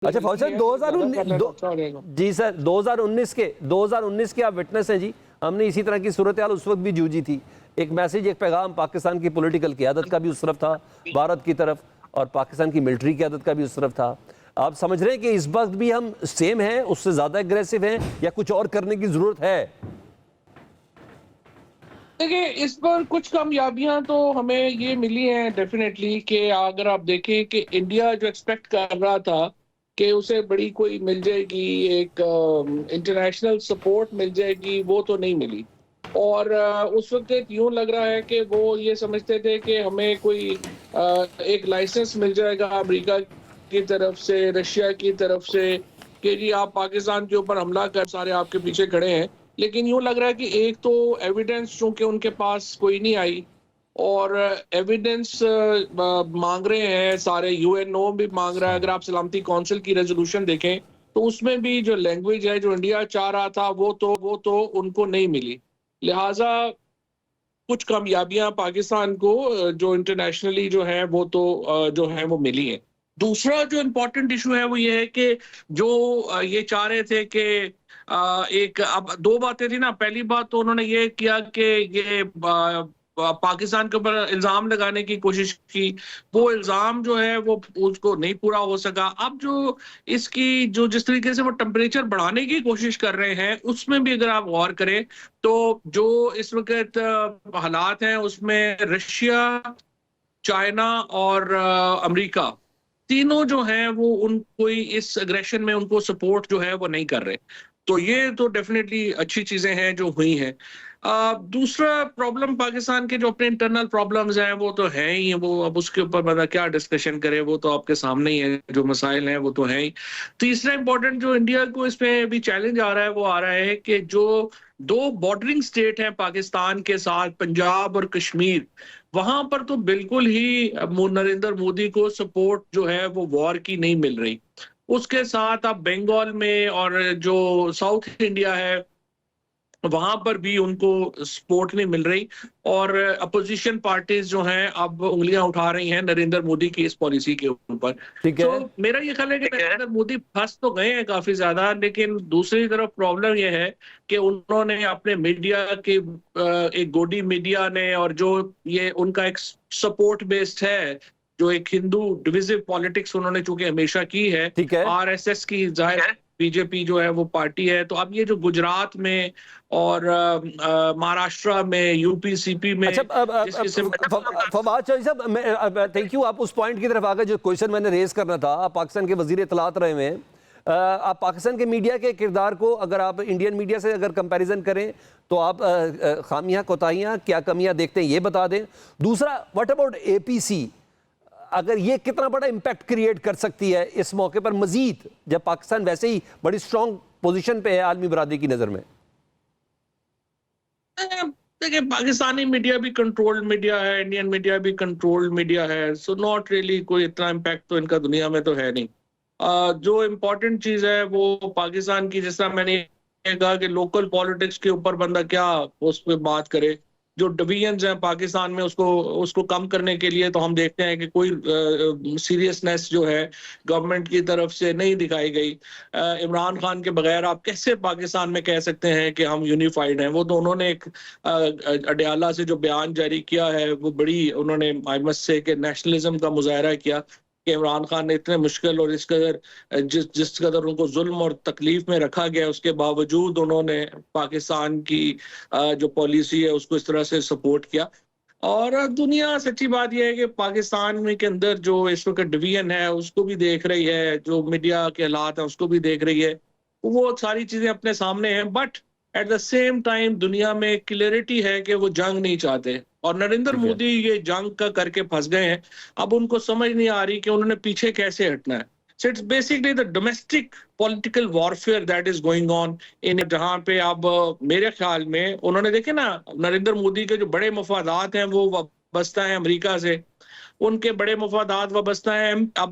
अच्छा फौज साहब 2019 जी सर 2019 के आप विटनेस हैं जी। हमने इसी तरह की सूरत हाल उस वक्त भी जूझी थी। एक मैसेज, एक पैगाम पाकिस्तान की पॉलिटिकल क़यादत का भी उस तरफ था, भारत की तरफ, और पाकिस्तान की मिलिट्री क़यादत का भी उस तरफ था। आप समझ रहे हैं कि इस वक्त भी हम सेम हैं, उससे ज़्यादा एग्रेसिव हैं, या कुछ और करने की ज़रूरत है? देखिए, इस पर कुछ कामयाबियां तो हमें ये मिली हैं डेफिनेटली, कि अगर आप देखें कि इंडिया जो एक्सपेक्ट कर रहा था कि उसे बड़ी कोई मिल जाएगी, एक इंटरनेशनल सपोर्ट मिल जाएगी, वो तो नहीं मिली। और उस वक्त यूं लग रहा है कि वो ये समझते थे कि हमें कोई एक लाइसेंस मिल जाएगा अमेरिका की तरफ से, रशिया की तरफ से, कि जी आप पाकिस्तान के ऊपर हमला कर, सारे आपके पीछे खड़े हैं। लेकिन यूं लग रहा है कि एक तो एविडेंस चूंकि उनके पास कोई नहीं आई, और एविडेंस मांग रहे हैं सारे, यूएनओ भी मांग रहा है। अगर आप सलामती काउंसिल की रेजोल्यूशन देखें तो उसमें भी जो लैंग्वेज है जो इंडिया चाह रहा था वो तो उनको नहीं मिली। लिहाजा कुछ कामयाबियां पाकिस्तान को जो इंटरनेशनली जो है वो तो जो है वो मिली है। दूसरा जो इम्पोर्टेंट इशू है वो ये है कि जो ये चाह रहे थे कि एक, अब दो बातें थी ना। पहली बात तो उन्होंने ये किया कि ये पाकिस्तान के ऊपर इल्जाम लगाने की कोशिश की। वो इल्जाम जो है वो उसको नहीं पूरा हो सका। अब जो इसकी जो जिस तरीके से वो टेम्परेचर बढ़ाने की कोशिश कर रहे हैं, उसमें भी अगर आप गौर करें तो जो इस वक्त हालात हैं उसमें रशिया, चाइना और अमेरिका, तीनों जो हैं वो उन कोई इस अग्रेशन में उनको सपोर्ट जो है वो नहीं कर रहे। तो ये तो डेफिनेटली अच्छी चीजें हैं जो हुई हैं। दूसरा प्रॉब्लम, पाकिस्तान के जो अपने इंटरनल प्रॉब्लम्स हैं वो तो हैं ही, वो अब उसके ऊपर मतलब क्या डिस्कशन करें, वो तो आपके सामने ही है, जो मसाइल हैं वो तो हैं ही। तीसरा इंपॉर्टेंट जो इंडिया को इसमें भी चैलेंज आ रहा है वो आ रहा है कि जो दो बॉर्डरिंग स्टेट हैं पाकिस्तान के साथ, पंजाब और कश्मीर, वहां पर तो बिल्कुल ही नरेंद्र मोदी को सपोर्ट जो है वो वॉर की नहीं मिल रही। उसके साथ अब बंगाल में और जो साउथ इंडिया है वहां पर भी उनको सपोर्ट नहीं मिल रही, और अपोजिशन पार्टीज जो हैं अब उंगलियां उठा रही हैं नरेंद्र मोदी की इस पॉलिसी के ऊपर। ठीक तो है। मेरा ये ख्याल है कि नरेंद्र मोदी फंस तो गए हैं काफी ज्यादा, लेकिन दूसरी तरफ प्रॉब्लम ये है कि उन्होंने अपने मीडिया के एक गोदी मीडिया ने, और जो ये उनका एक सपोर्ट बेस्ड है, जो एक हिंदू डिविजिव पॉलिटिक्स उन्होंने चूंकि हमेशा की है, ठीक है। आरएसएस की जाहिर है, बीजेपी जो है वो पार्टी है। तो अब ये जो गुजरात में और महाराष्ट्र में, यूपी सीपी में अच्छा जिस किस्म फवाद चौधरी साहब, थैंक यू, आप उस पॉइंट की तरफ आ गए जो क्वेश्चन मैंने रेज करना था। आप पाकिस्तान के वजीर इत्तलात रहे हुए हैं। आप पाकिस्तान के मीडिया के किरदार को अगर आप इंडियन मीडिया से अगर कंपैरिजन करें तो आप खामियां, कोताहियां, क्या कमियां देखते हैं ये बता दें। दूसरा, व्हाट अबाउट एपीसी, अगर ये कितना बड़ा इम्पैक्ट क्रिएट कर सकती है इस मौके पर मजीद, जब पाकिस्तान वैसे ही बड़ी स्ट्रॉन्ग पोजीशन पे है आलमी बरादरी की नज़र में? देखिए, पाकिस्तानी मीडिया भी कंट्रोल्ड मीडिया है, इंडियन मीडिया भी कंट्रोल्ड मीडिया है, सो नॉट रियली कोई इतना इम्पैक्ट तो इनका दुनिया में तो है नहीं। जो इम्पोर्टेंट चीज है वो पाकिस्तान की, जिस तरह मैंने कहा कि लोकल पॉलिटिक्स के ऊपर बंदा क्या उस पर बात करे। जो डिवीजन्स हैं पाकिस्तान में उसको उसको कम करने के लिए तो हम देखते हैं कि कोई सीरियसनेस जो है गवर्नमेंट की तरफ से नहीं दिखाई गई। इमरान खान के बगैर आप कैसे पाकिस्तान में कह सकते हैं कि हम यूनिफाइड हैं? वो तो उन्होंने एक अडयाला से जो बयान जारी किया है वो बड़ी उन्होंने, आई मस्ट से, कि नेशनलिज्म का मुजाहरा किया कि इमरान खान ने इतने मुश्किल और इस कदर जिस कदर उनको जुल्म और तकलीफ में रखा गया, उसके बावजूद उन्होंने पाकिस्तान की जो पॉलिसी है उसको इस तरह से सपोर्ट किया। और दुनिया, सच्ची बात यह है कि पाकिस्तान में के अंदर जो इस वक्त डिवीजन है उसको भी देख रही है, जो मीडिया के हालात हैं उसको भी देख रही है। वो सारी चीजें अपने सामने हैं, but at the same time दुनिया में क्लियरिटी है कि वो जंग नहीं चाहते, और नरेंद्र ठीक है। मोदी ये जंग का करके फंस गए हैं। अब उनको समझ नहीं आ रही कि उन्होंने पीछे कैसे हटना है। So it's basically the domestic political warfare that is going on in, जहां पे अब मेरे ख्याल में उन्होंने, देखे ना, नरेंद्र मोदी के जो बड़े मफादात हैं वो वाबस्ता है अमेरिका से, उनके बड़े मफादात वाबस्ता है अब